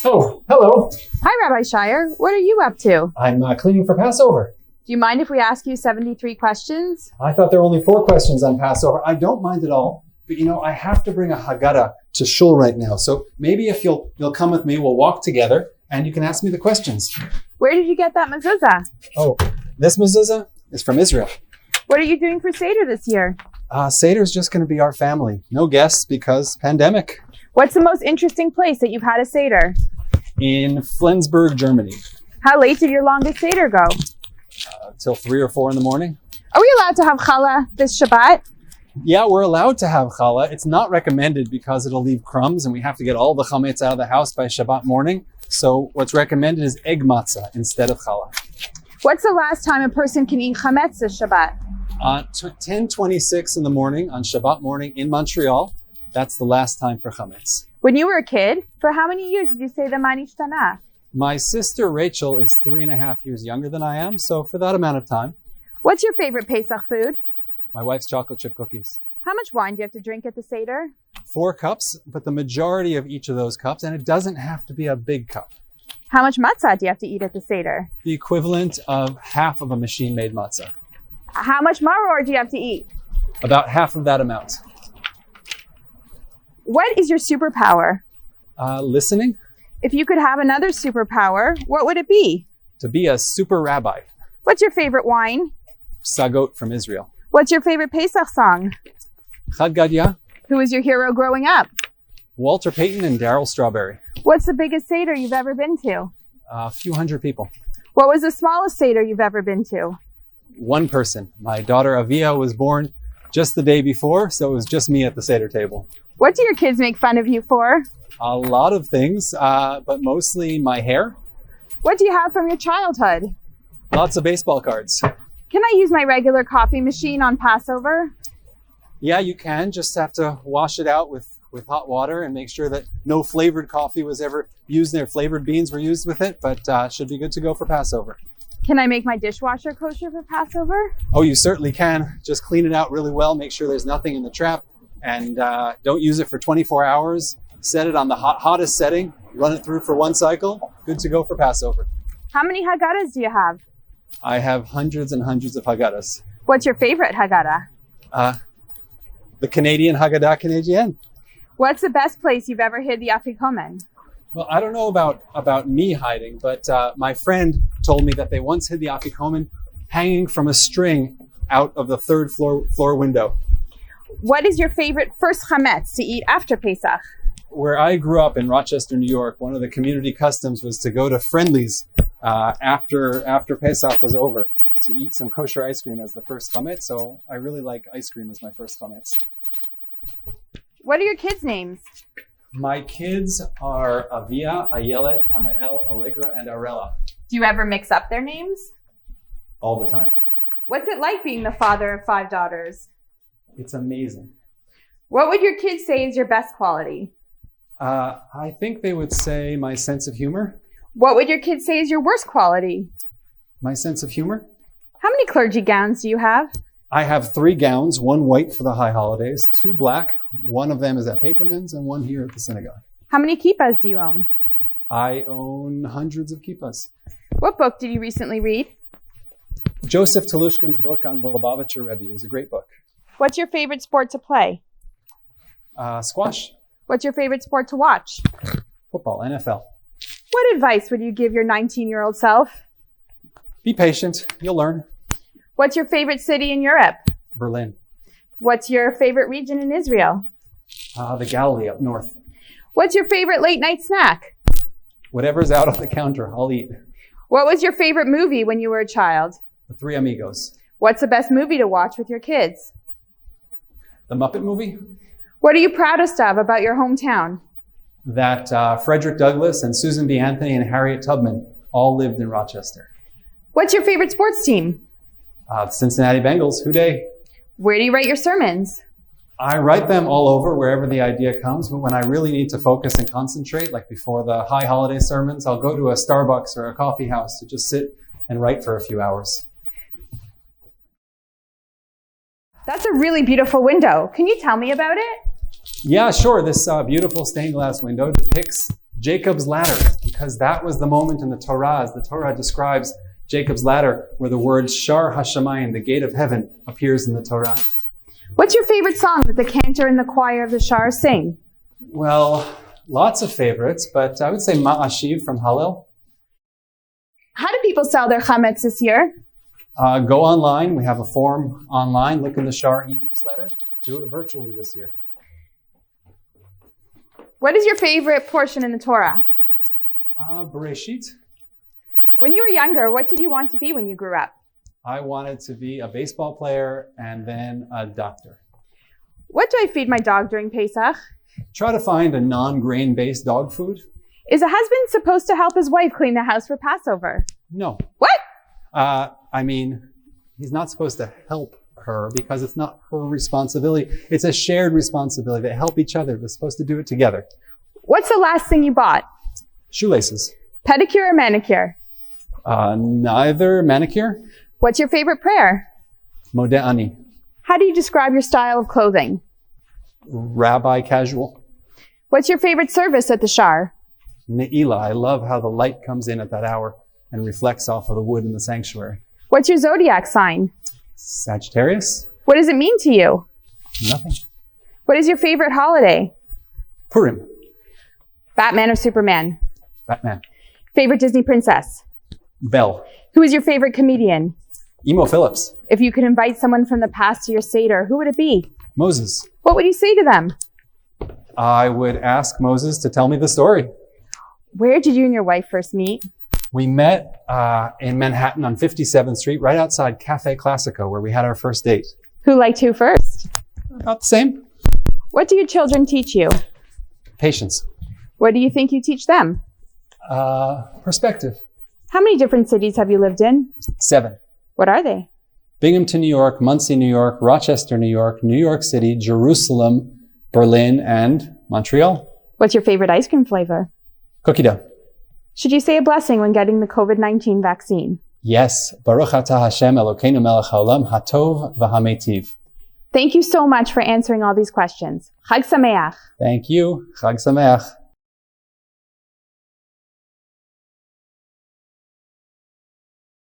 Oh, hello. Hi, Rabbi Scheier. What are you up to? I'm cleaning for Passover. Do you mind if we ask you 73 questions? I thought there were only 4 questions on Passover. I don't mind at all. But I have to bring a Haggadah to shul right now. So maybe if you'll come with me, we'll walk together and you can ask me the questions. Where did you get that mezuzah? Oh, this mezuzah is from Israel. What are you doing for Seder this year? Seder is just going to be our family. No guests because pandemic. What's the most interesting place that you've had a Seder? In Flensburg, Germany. How late did your longest Seder go? Till 3 or 4 in the morning. Are we allowed to have challah this Shabbat? Yeah, we're allowed to have challah. It's not recommended because it'll leave crumbs and we have to get all the chametz out of the house by Shabbat morning. So what's recommended is egg matzah instead of challah. What's the last time a person can eat chametz this Shabbat? 10:26 in the morning on Shabbat morning in Montreal. That's the last time for chametz. When you were a kid, for how many years did you say the Manishtana? My sister Rachel is 3.5 years younger than I am, so for that amount of time. What's your favorite Pesach food? My wife's chocolate chip cookies. How much wine do you have to drink at the Seder? 4 cups, but the majority of each of those cups, and it doesn't have to be a big cup. How much matzah do you have to eat at the Seder? The equivalent of half of a machine-made matzah. How much maror do you have to eat? About half of that amount. What is your superpower? Listening. If you could have another superpower, what would it be? To be a super rabbi. What's your favorite wine? Sagot from Israel. What's your favorite Pesach song? Chad Gadya. Who was your hero growing up? Walter Payton and Daryl Strawberry. What's the biggest Seder you've ever been to? A few hundred people. What was the smallest Seder you've ever been to? 1 person. My daughter Avia was born just the day before, so it was just me at the Seder table. What do your kids make fun of you for? A lot of things, but mostly my hair. What do you have from your childhood? Lots of baseball cards. Can I use my regular coffee machine on Passover? Yeah, you can. Just have to wash it out with hot water and make sure that no flavored coffee was ever used there. Flavored beans were used with it, but should be good to go for Passover. Can I make my dishwasher kosher for Passover? Oh, you certainly can. Just clean it out really well. Make sure there's nothing in the trap and don't use it for 24 hours. Set it on the hottest setting. Run it through for 1 cycle. Good to go for Passover. How many Haggadahs do you have? I have hundreds and hundreds of Haggadahs. What's your favorite Haggadah? The Canadian Haggadah Canadienne. What's the best place you've ever hid the afikomen? Well, I don't know about me hiding, but my friend told me that they once hid the afikomen hanging from a string out of the 3rd floor window. What is your favorite first chametz to eat after Pesach? Where I grew up in Rochester, New York, one of the community customs was to go to Friendly's after Pesach was over to eat some kosher ice cream as the first chametz. So I really like ice cream as my first chametz. What are your kids' names? My kids are Avia, Ayelet, Anael, Allegra, and Arella. Do you ever mix up their names? All the time. What's it like being the father of 5 daughters? It's amazing. What would your kids say is your best quality? I think they would say my sense of humor. What would your kids say is your worst quality? My sense of humor. How many clergy gowns do you have? I have 3 gowns, 1 white for the high holidays, 2 black. One of them is at Paperman's and 1 here at the synagogue. How many kippahs do you own? I own hundreds of kippahs. What book did you recently read? Joseph Telushkin's book on the Lubavitcher Rebbe. It was a great book. What's your favorite sport to play? Squash. What's your favorite sport to watch? Football, NFL. What advice would you give your 19-year-old self? Be patient. You'll learn. What's your favorite city in Europe? Berlin. What's your favorite region in Israel? The Galilee up north. What's your favorite late night snack? Whatever's out on the counter, I'll eat. What was your favorite movie when you were a child? The 3 Amigos. What's the best movie to watch with your kids? The Muppet movie. What are you proudest of about your hometown? That Frederick Douglass and Susan B. Anthony and Harriet Tubman all lived in Rochester. What's your favorite sports team? Cincinnati Bengals. Who dey? Where do you write your sermons? I write them all over wherever the idea comes, but when I really need to focus and concentrate, like before the high holiday sermons, I'll go to a Starbucks or a coffee house to just sit and write for a few hours. That's a really beautiful window. Can you tell me about it? Yeah, sure. This beautiful stained glass window depicts Jacob's ladder, because that was the moment in the Torah, as the Torah describes Jacob's ladder, where the word Shar Hashamayim, the gate of heaven, appears in the Torah. What's your favorite song that the cantor and the choir of the Scheier sing? Well, lots of favorites, but I would say Ma'ashiv from Hallel. How do people sell their chametz this year? Go online. We have a form online. Look in the Shar e-newsletter. Do it virtually this year. What is your favorite portion in the Torah? Bereshit. When you were younger, what did you want to be when you grew up? I wanted to be a baseball player and then a doctor. What do I feed my dog during Pesach? Try to find a non-grain-based dog food. Is a husband supposed to help his wife clean the house for Passover? No. What? He's not supposed to help her because it's not her responsibility. It's a shared responsibility. They help each other. They're supposed to do it together. What's the last thing you bought? Shoelaces. Pedicure or manicure? Neither. Manicure. What's your favorite prayer? Modeh Ani. How do you describe your style of clothing? Rabbi casual. What's your favorite service at the Schar? Ne'ilah. I love how the light comes in at that hour and reflects off of the wood in the sanctuary. What's your zodiac sign? Sagittarius. What does it mean to you? Nothing. What is your favorite holiday? Purim. Batman or Superman? Batman. Favorite Disney princess? Belle. Who is your favorite comedian? Emo Phillips. If you could invite someone from the past to your Seder, who would it be? Moses. What would you say to them? I would ask Moses to tell me the story. Where did you and your wife first meet? We met in Manhattan on 57th Street, right outside Cafe Classico, where we had our first date. Who liked who first? About the same. What do your children teach you? Patience. What do you think you teach them? Perspective. How many different cities have you lived in? 7. What are they? Binghamton, New York, Muncie, New York, Rochester, New York, New York City, Jerusalem, Berlin, and Montreal. What's your favorite ice cream flavor? Cookie dough. Should you say a blessing when getting the COVID-19 vaccine? Yes. Baruch atah Hashem Elokeinu melech haolam hatov v'hametiv. Thank you so much for answering all these questions. Chag Sameach. Thank you. Chag Sameach.